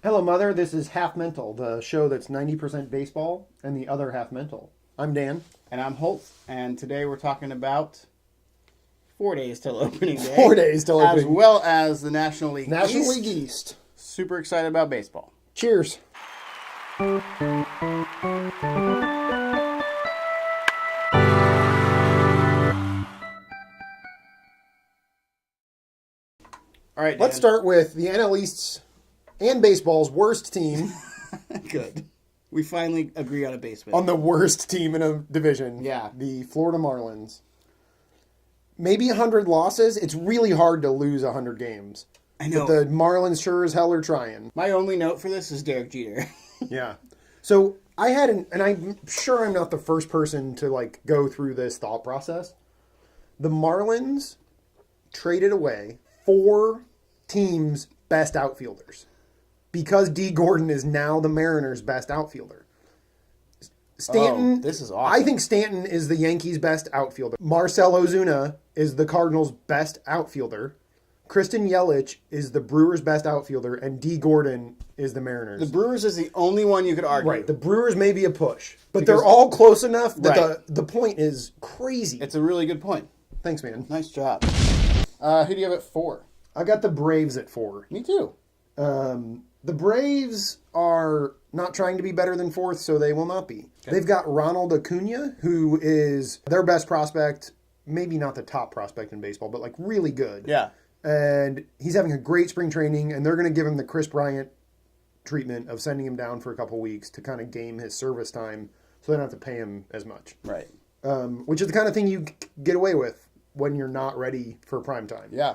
Hello, Mother. This is Half Mental, the show that's 90% baseball and the other half mental. I'm Dan. And I'm Holt. And today we're talking about 4 days till opening day. 4 days till opening. As well as the National League National East. League East. Super excited about baseball. Cheers. All right, Dan. Let's start with the NL East's and baseball's worst team Good. We finally agree on a basement. on the worst team in a division. Yeah. The Florida Marlins. Maybe 100 losses. It's really hard to lose 100 games. I know. But the Marlins sure as hell are trying. My only note for this is Derek Jeter. Yeah. So I had and I'm sure I'm not the first person to go through this thought process. The Marlins traded away 4 teams' best outfielders because D. Gordon is now the Mariners' best outfielder. Stanton, this is awesome. I think Stanton is the Yankees' best outfielder. Marcell Ozuna is the Cardinals' best outfielder. Kristen Yelich is the Brewers' best outfielder, and D. Gordon is the Mariners'. The Brewers is the only one you could argue. Right, the Brewers may be a push, but they're all close enough that the point is crazy. It's a really good point. Thanks, man. Nice job. Who do you have at 4? I got the Braves at 4. Me too. The Braves are not trying to be better than 4th, so they will not be. Okay. They've got Ronald Acuna, who is their best prospect, maybe not the top prospect in baseball, but really good. Yeah. And he's having a great spring training, and they're going to give him the Chris Bryant treatment of sending him down for a couple weeks to kind of game his service time so they don't have to pay him as much. Right. Which is the kind of thing you get away with when you're not ready for prime time. Yeah.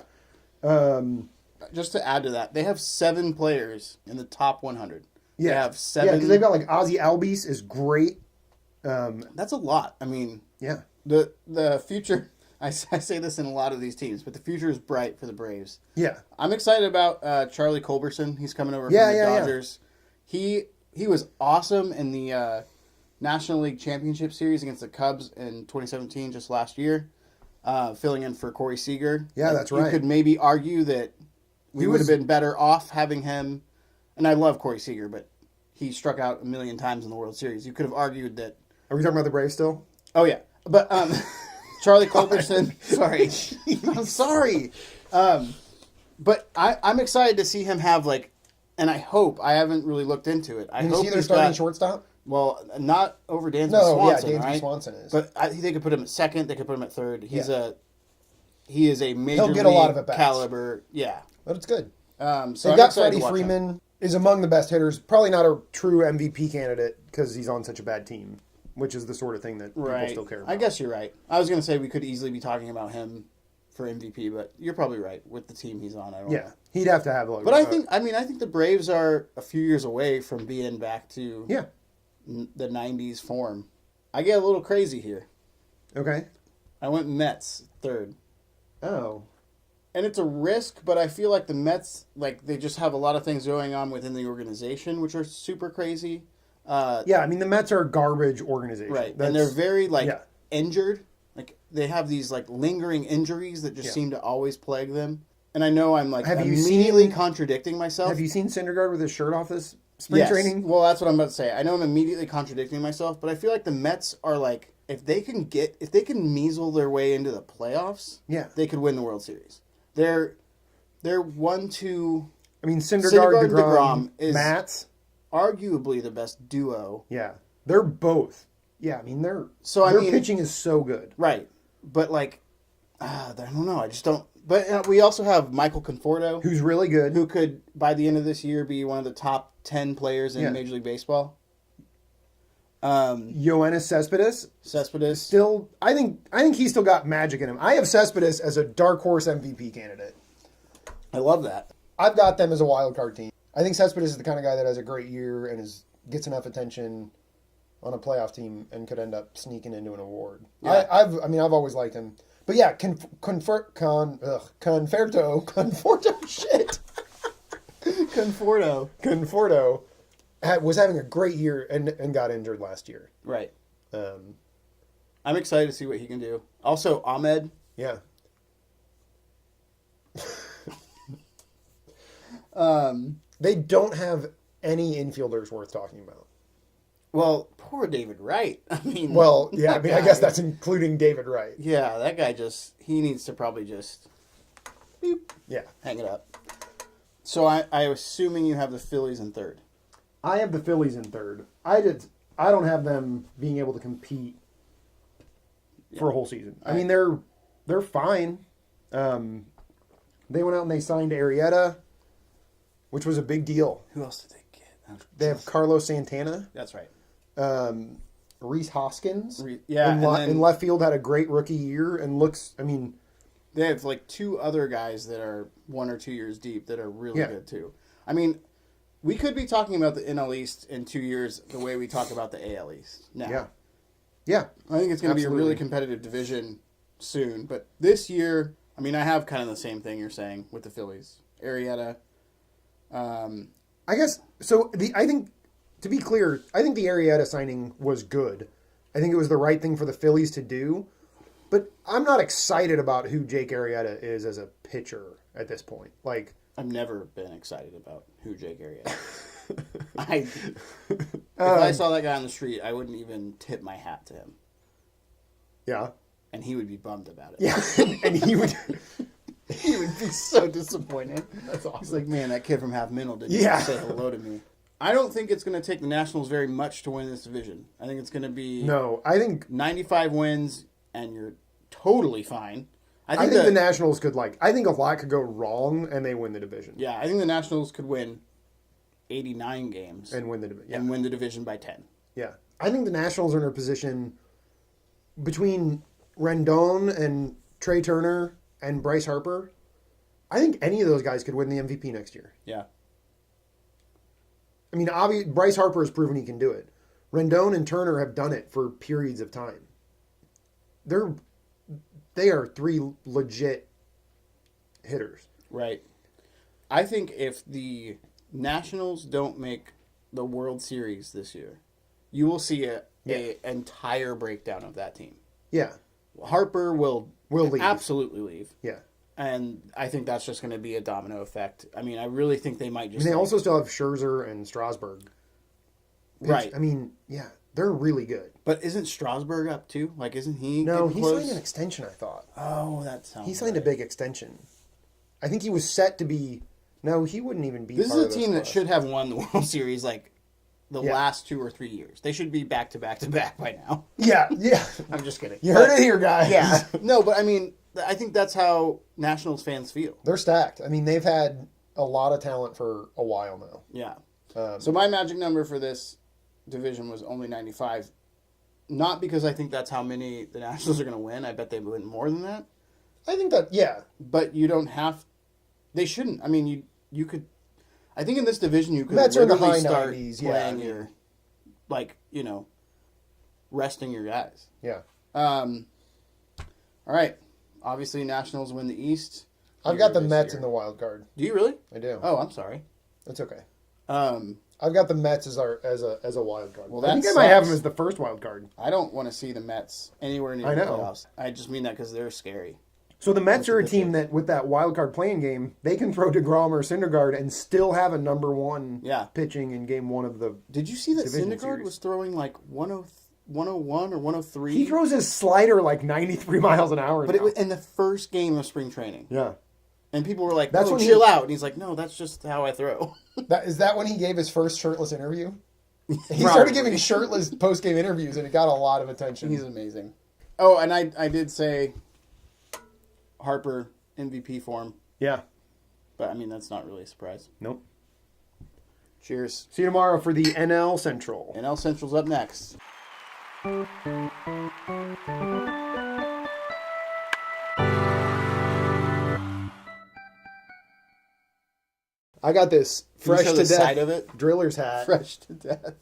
Just to add to that, they have 7 players in the top 100. Yeah. They have 7. Yeah, because they've got Ozzy Albies is great. That's a lot. I mean, yeah. The future, I say this in a lot of these teams, but the future is bright for the Braves. Yeah. I'm excited about Charlie Culberson. He's coming over from the Dodgers. Yeah. He was awesome in the National League Championship Series against the Cubs in 2017, just last year, filling in for Corey Seager. Yeah, that's right. You could maybe argue that we would have been better off having him, and I love Corey Seager, but he struck out a million times in the World Series. You could have argued that. Are we talking about the Braves still? Oh, yeah. But Charlie Culberson, sorry. I'm sorry. But I'm excited to see him have, and I hope, I haven't really looked into it. I hope he's starting shortstop? Well, not over Dansby Swanson, yeah, Dansby right? Swanson is. But they could put him at second. They could put him at third. He is a major He'll get league a lot of at-bats. caliber. Yeah. But it's good. So they've got Freddie Freeman is among the best hitters. Probably not a true MVP candidate because he's on such a bad team, which is the sort of thing that people still care about. I guess you're right. I was going to say we could easily be talking about him for MVP, but you're probably right with the team he's on. Yeah, he'd have to have But I think the Braves are a few years away from being back to the 90s form. I get a little crazy here. Okay. I went Mets 3rd. Oh. And it's a risk, but I feel like the Mets, they just have a lot of things going on within the organization, which are super crazy. Yeah, I mean, the Mets are a garbage organization. Right. And they're very, injured. They have these, lingering injuries that just seem to always plague them. And I know I'm, immediately contradicting myself. Have you seen Syndergaard with his shirt off this spring training? Well, that's what I'm about to say. I know I'm immediately contradicting myself, but I feel like the Mets are, if they can measle their way into the playoffs, they could win the World Series. They're 1-2. I mean, Syndergaard DeGrom is Matz, arguably the best duo. Yeah, they're both. Yeah, I mean their pitching is so good. Right, but I don't know. I just don't. But we also have Michael Conforto, who's really good, who could by the end of this year be one of the top 10 players in Major League Baseball. Yoenis Cespedes. Still, I think he's still got magic in him. I have Cespedes as a dark horse MVP candidate. I love that. I've got them as a wild card team. I think Cespedes is the kind of guy that has a great year and gets enough attention on a playoff team and could end up sneaking into an award. Yeah. I've always liked him. But yeah, Conforto shit. Conforto was having a great year and got injured last year. Right. I'm excited to see what he can do. Also, Ahmed. They don't have any infielders worth talking about. Well, poor David Wright. I mean, Well, yeah, I mean, I guess that's including David Wright. Yeah, that guy he needs to probably just beep, hang it up. So I'm assuming you have the Phillies in third. I have the Phillies in third. I don't have them being able to compete for a whole season. I mean, they're fine. They went out and they signed Arrieta, which was a big deal. Who else did they get? They have Carlos Santana. That's right. Reese Hoskins. In left field had a great rookie year and looks. I mean, they have like 2 other guys that are 1 or 2 years deep that are really good too. I mean, we could be talking about the NL East in 2 years the way we talk about the AL East now. Yeah. I think it's going to be a really competitive division soon. But this year, I mean, I have kind of the same thing you're saying with the Phillies. Arrieta. I guess so. I think, to be clear, I think the Arrieta signing was good. I think it was the right thing for the Phillies to do. But I'm not excited about who Jake Arrieta is as a pitcher at this point. Like, I've never been excited about who Jake Arrieta is. If I saw that guy on the street, I wouldn't even tip my hat to him. Yeah. And he would be bummed about it. Yeah. And he would be so disappointed. That's awesome. He's like, man, that kid from Half Mental didn't even say hello to me. I don't think it's going to take the Nationals very much to win this division. I think it's going to be I think 95 wins, and you're totally fine. I think the Nationals could I think a lot could go wrong, and they win the division. Yeah, I think the Nationals could win 89 games and win the division. And win the division by 10. Yeah, I think the Nationals are in a position between Rendon and Trea Turner and Bryce Harper. I think any of those guys could win the MVP next year. Yeah. I mean, Bryce Harper has proven he can do it. Rendon and Turner have done it for periods of time. They are 3 legit hitters. Right. I think if the Nationals don't make the World Series this year, you will see a entire breakdown of that team. Yeah. Harper will leave. Absolutely leave. Yeah. And I think that's just going to be a domino effect. I mean, I really think they might just... And they also still have Scherzer and Strasburg. Right. I mean, yeah, they're really good. But isn't Strasburg up too? Like, isn't he... No, he close? signed an extension, I thought. Oh, that sounds He signed a big extension. I think he was set to be... No, he wouldn't even be This part is a team that should have won the World Series, the last 2 or 3 years. They should be back to back to back by now. Yeah. I'm just kidding. You heard it here, guys. Yeah. No, but I mean, I think that's how Nationals fans feel. They're stacked. I mean, they've had a lot of talent for a while now. Yeah. So my magic number for this division was only 95. Not because I think that's how many the Nationals are going to win. I bet they win more than that. I think that, yeah. But you don't have... They shouldn't. I mean, you could... I think in this division you could Mets are the literally high start 90s, playing your... resting your guys. Yeah. All right. Obviously, Nationals win the East. I've got the Mets in the wild card. Do you really? I do. Oh, I'm sorry. That's okay. I've got the Mets as a wild card. Well, I think I might have them as the first wild card. I don't want to see the Mets anywhere near the playoffs. I just mean that because they're scary. So the Mets are a team that, with that wild card playing game, they can throw DeGrom or Syndergaard and still have a number 1 pitching in game 1 of the. Did you see that Syndergaard series. was throwing 101 or 103? He throws his slider 93 miles an hour. But it was in the first game of spring training. Yeah. And people were like, that's chill out. And he's like, no, that's just how I throw. Is that when he gave his first shirtless interview? He started giving shirtless post-game interviews, and it got a lot of attention. He's amazing. Oh, and I did say Harper MVP form. Yeah. But, I mean, that's not really a surprise. Nope. Cheers. See you tomorrow for the NL Central. NL Central's up next. I got this fresh to death side of it? driller's hat. Fresh to death.